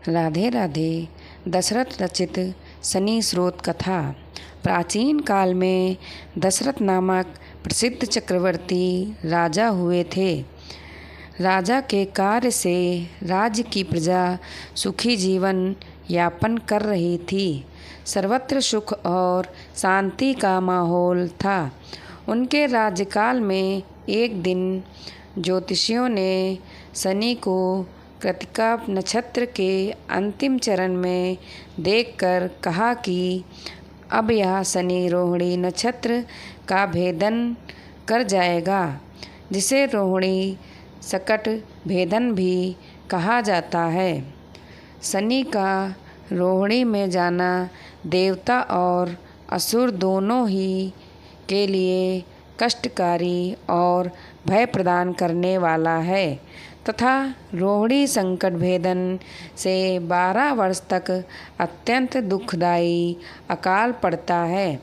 राधे राधे। दशरथ रचित शनि स्रोत कथा। प्राचीन काल में दशरथ नामक प्रसिद्ध चक्रवर्ती राजा हुए थे। राजा के कार्य से राज्य की प्रजा सुखी जीवन यापन कर रही थी। सर्वत्र सुख और शांति का माहौल था। उनके राज्यकाल में एक दिन ज्योतिषियों ने शनि को कृत्तिका नक्षत्र के अंतिम चरण में देखकर कहा कि अब यह शनि रोहिणी नक्षत्र का भेदन कर जाएगा, जिसे रोहिणी सकट भेदन भी कहा जाता है। शनि का रोहिणी में जाना देवता और असुर दोनों ही के लिए कष्टकारी और भय प्रदान करने वाला है तथा रोहिणी संकट भेदन से 12 वर्ष तक अत्यंत दुखदायी अकाल पड़ता है।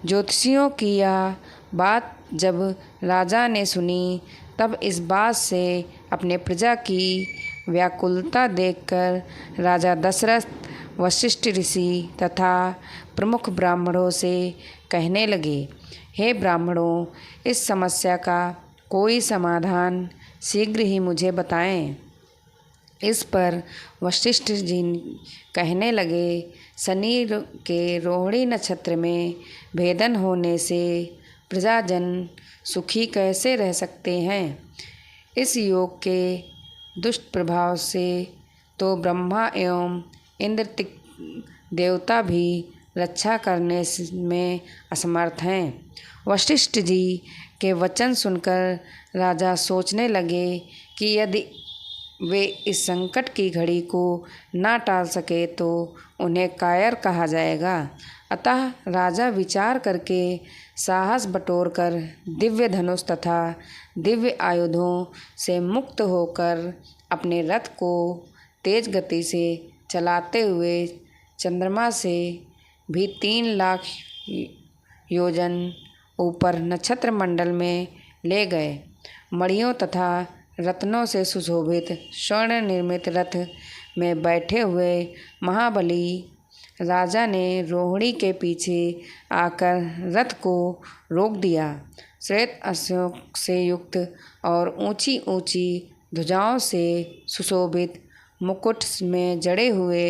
ज्योतिषियों की यह बात जब राजा ने सुनी, तब इस बात से अपने प्रजा की व्याकुलता देखकर राजा दशरथ वशिष्ठ ऋषि तथा प्रमुख ब्राह्मणों से कहने लगे, हे ब्राह्मणों, इस समस्या का कोई समाधान शीघ्र ही मुझे बताएं। इस पर वशिष्ठ जी कहने लगे, शनि के रोहिणी नक्षत्र में भेदन होने से प्रजाजन सुखी कैसे रह सकते हैं। इस योग के दुष्ट प्रभाव से तो ब्रह्मा एवं इंद्र देवता भी रक्षा करने में असमर्थ हैं। वशिष्ठ जी के वचन सुनकर राजा सोचने लगे कि यदि वे इस संकट की घड़ी को ना टाल सके तो उन्हें कायर कहा जाएगा। अतः राजा विचार करके साहस बटोरकर दिव्य धनुष तथा दिव्य आयुधों से मुक्त होकर अपने रथ को तेज गति से चलाते हुए चंद्रमा से भी 3 लाख योजन ऊपर नक्षत्र मंडल में ले गए। मणियों तथा रत्नों से सुशोभित स्वर्ण निर्मित रथ में बैठे हुए महाबली राजा ने रोहिणी के पीछे आकर रथ को रोक दिया। श्वेत अश्वों से युक्त और ऊंची ऊंची ध्वजाओं से सुशोभित मुकुट में जड़े हुए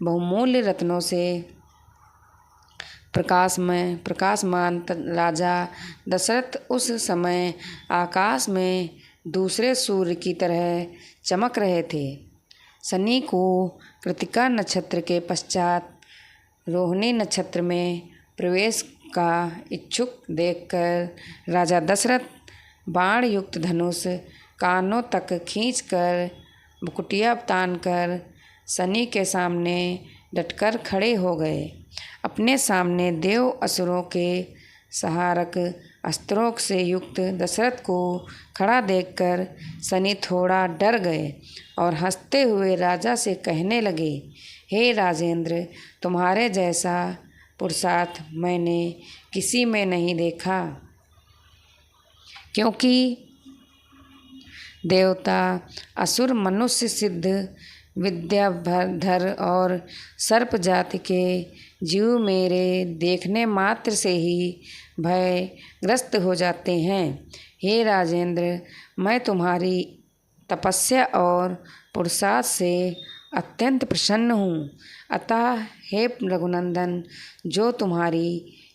बहुमूल्य रत्नों से प्रकाशमान राजा दशरथ उस समय आकाश में दूसरे सूर्य की तरह चमक रहे थे। शनि को कृत्तिका नक्षत्र के पश्चात रोहिणी नक्षत्र में प्रवेश का इच्छुक देखकर राजा दशरथ बाण युक्त धनुष कानों तक खींचकर मुकुटिया तानकर शनि के सामने डटकर खड़े हो गए। अपने सामने देव असुरों के सहारक अस्त्रों से युक्त दशरथ को खड़ा देखकर शनि थोड़ा डर गए और हंसते हुए राजा से कहने लगे, हे राजेंद्र, तुम्हारे जैसा पुरुषार्थ मैंने किसी में नहीं देखा, क्योंकि देवता असुर मनुष्य सिद्ध विद्याधर और सर्प जाति के जीव मेरे देखने मात्र से ही भयग्रस्त हो जाते हैं। हे राजेंद्र, मैं तुम्हारी तपस्या और पुरुषार्थ से अत्यंत प्रसन्न हूँ। अतः हे रघुनंदन, जो तुम्हारी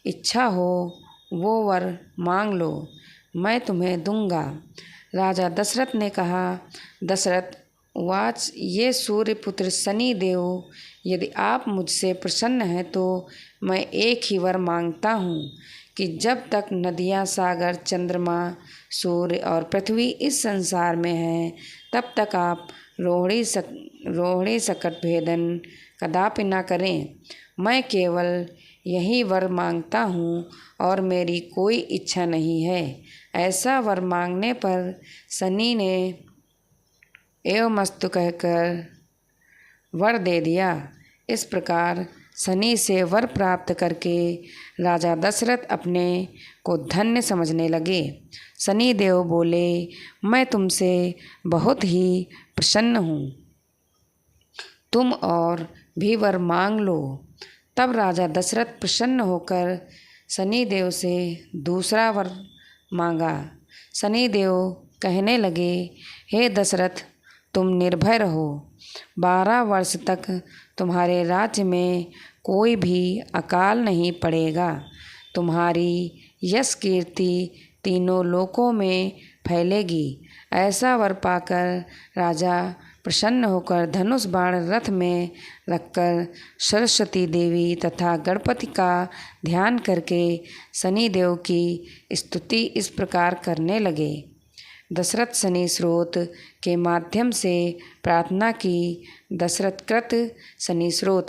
इच्छा हो वो वर मांग लो, मैं तुम्हें दूंगा। राजा दशरथ ने कहा। दशरथ उवाच, ये सूर्यपुत्र शनि देव, यदि आप मुझसे प्रसन्न हैं तो मैं एक ही वर मांगता हूँ कि जब तक नदियाँ, सागर, चंद्रमा, सूर्य और पृथ्वी इस संसार में हैं, तब तक आप रोहिणी सकट भेदन कदापि न करें। मैं केवल यही वर मांगता हूँ और मेरी कोई इच्छा नहीं है। ऐसा वर मांगने पर शनि ने एवमस्तु कहकर वर दे दिया। इस प्रकार शनि से वर प्राप्त करके राजा दशरथ अपने को धन्य समझने लगे। शनि देव बोले, मैं तुमसे बहुत ही प्रसन्न हूँ। तुम और भी वर मांग लो। तब राजा दशरथ प्रसन्न होकर शनिदेव से दूसरा वर मांगा। शनिदेव कहने लगे, हे दशरथ, तुम निर्भय रहो। 12 वर्ष तक तुम्हारे राज्य में कोई भी अकाल नहीं पड़ेगा। तुम्हारी यश कीर्ति तीनों लोकों में फैलेगी। ऐसा वर पाकर राजा प्रसन्न होकर धनुष बाण रथ में रखकर सरस्वती देवी तथा गणपति का ध्यान करके शनिदेव की स्तुति इस प्रकार करने लगे। दशरथ शनि स्रोत के माध्यम से प्रार्थना की। दशरथ कृत शनि स्रोत,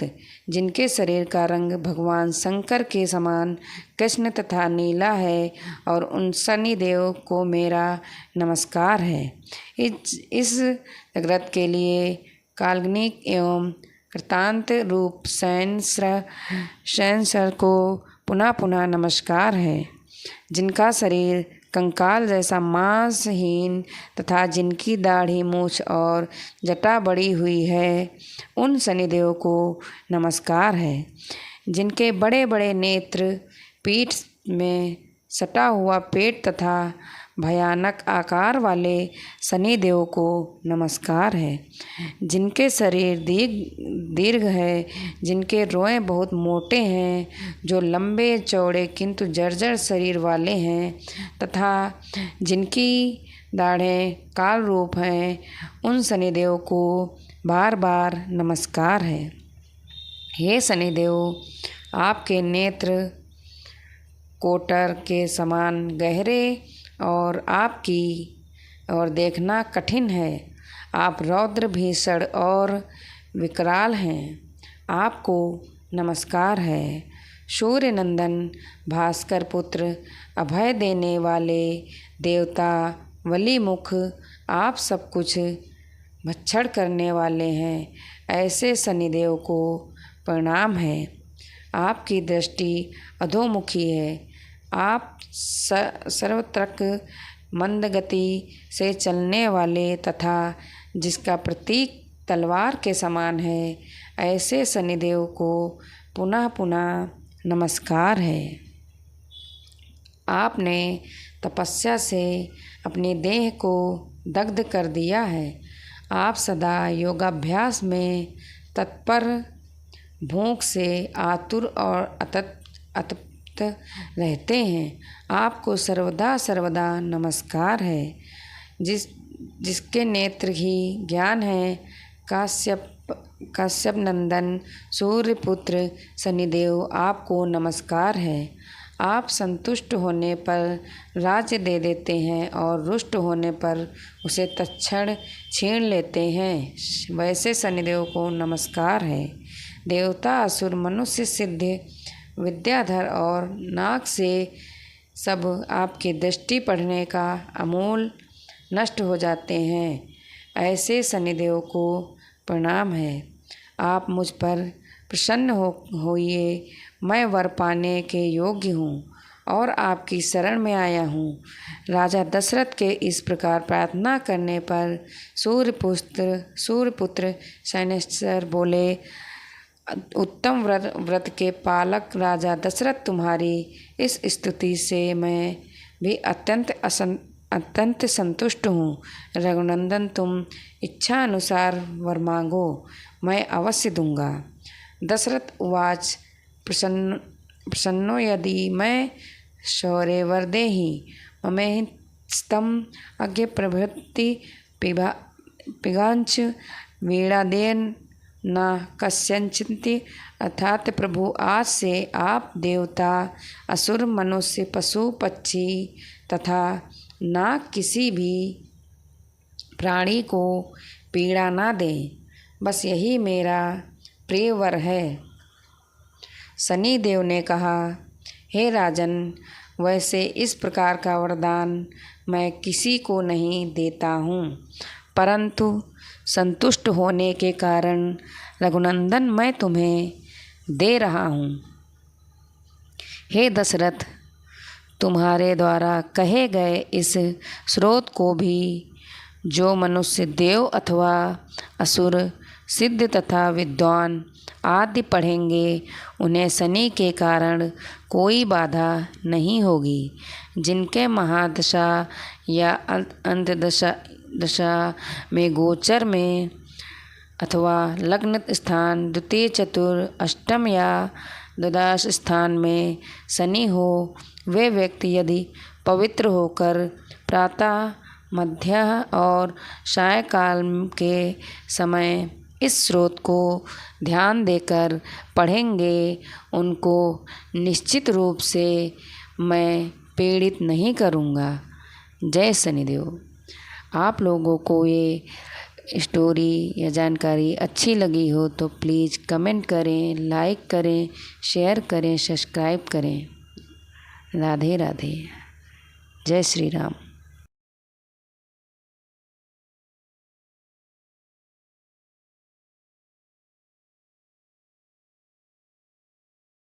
जिनके शरीर का रंग भगवान शंकर के समान कृष्ण तथा नीला है, और उन शनिदेव को मेरा नमस्कार है। इस जगत के लिए काल्पनिक एवं कृतांत रूप शयनसर को पुनः पुनः नमस्कार है। जिनका शरीर कंकाल जैसा मांसहीन तथा जिनकी दाढ़ी मूछ और जटा बड़ी हुई है, उन शनिदेव को नमस्कार है। जिनके बड़े बड़े नेत्र, पीठ में सटा हुआ पेट तथा भयानक आकार वाले शनिदेव को नमस्कार है। जिनके शरीर दीर्घ है, जिनके रोए बहुत मोटे हैं, जो लंबे चौड़े किंतु जर्जर शरीर वाले हैं, तथा जिनकी दाढ़ें काल रूप हैं, उन शनिदेव को बार बार नमस्कार है। हे शनिदेव, आपके नेत्र कोटर के समान गहरे और आपकी और देखना कठिन है। आप रौद्र भीषण और विकराल हैं। आपको नमस्कार है। सूर्य नंदन, भास्कर पुत्र, अभय देने वाले देवता, वली मुख, आप सब कुछ भक्षण करने वाले हैं। ऐसे शनिदेव को प्रणाम है। आपकी दृष्टि अधोमुखी है। आप सर्वत्रक मंद गति से चलने वाले तथा जिसका प्रतीक तलवार के समान है, ऐसे शनिदेव को पुनः पुनः नमस्कार है। आपने तपस्या से अपने देह को दग्ध कर दिया है। आप सदा योगाभ्यास में तत्पर, भूख से आतुर और अतप्त रहते हैं। आपको सर्वदा सर्वदा नमस्कार है। जिसके नेत्र ही ज्ञान है, काश्यप नंदन सूर्यपुत्र शनिदेव, आपको नमस्कार है। आप संतुष्ट होने पर राज्य दे देते हैं और रुष्ट होने पर उसे तत्क्षण छीन लेते हैं। वैसे शनिदेव को नमस्कार है। देवता, असुर, मनुष्य, सिद्ध, विद्याधर और नाग से सब आपकी दृष्टि पड़ने का अमूल नष्ट हो जाते हैं। ऐसे शनिदेव को प्रणाम है। आप मुझ पर प्रसन्न होइए। मैं वर पाने के योग्य हूँ और आपकी शरण में आया हूँ। राजा दशरथ के इस प्रकार प्रार्थना करने पर सूर्यपुत्र शयनसर बोले, उत्तम व्रत के पालक राजा दशरथ, तुम्हारी इस स्तुति से मैं भी अत्यंत संतुष्ट हूँ। रघुनंदन, तुम इच्छा अनुसार वर मांगो, मैं अवश्य दूंगा। दशरथ उवाच, प्रसन्नो यदि मैं शौर्य वरदेहि ममेस्तम अज्ञ प्रभृति पिगांच वीणादेन न कस्यचिन्ति। अर्थात प्रभु, आज से आप देवता, असुर, मनुष्य, पशु, पक्षी तथा न किसी भी प्राणी को पीड़ा ना दें। बस यही मेरा प्रिय वर है। शनिदेव ने कहा, हे राजन, वैसे इस प्रकार का वरदान मैं किसी को नहीं देता हूँ, परंतु संतुष्ट होने के कारण रघुनंदन मैं तुम्हें दे रहा हूँ। हे दशरथ, तुम्हारे द्वारा कहे गए इस स्रोत को भी जो मनुष्य, देव अथवा असुर सिद्ध तथा विद्वान आदि पढ़ेंगे, उन्हें शनि के कारण कोई बाधा नहीं होगी। जिनके महादशा या अंतदशा में गोचर में अथवा लग्न स्थान द्वितीय चतुर अष्टम या द्वादश स्थान में शनि हो, वे व्यक्ति यदि पवित्र होकर प्रातः, मध्य और सायंकाल के समय इस स्रोत को ध्यान देकर पढ़ेंगे, उनको निश्चित रूप से मैं पीड़ित नहीं करूँगा। जय शनिदेव। आप लोगों को ये स्टोरी या जानकारी अच्छी लगी हो तो प्लीज़ कमेंट करें, लाइक करें, शेयर करें, सब्सक्राइब करें। राधे राधे। जय श्री राम।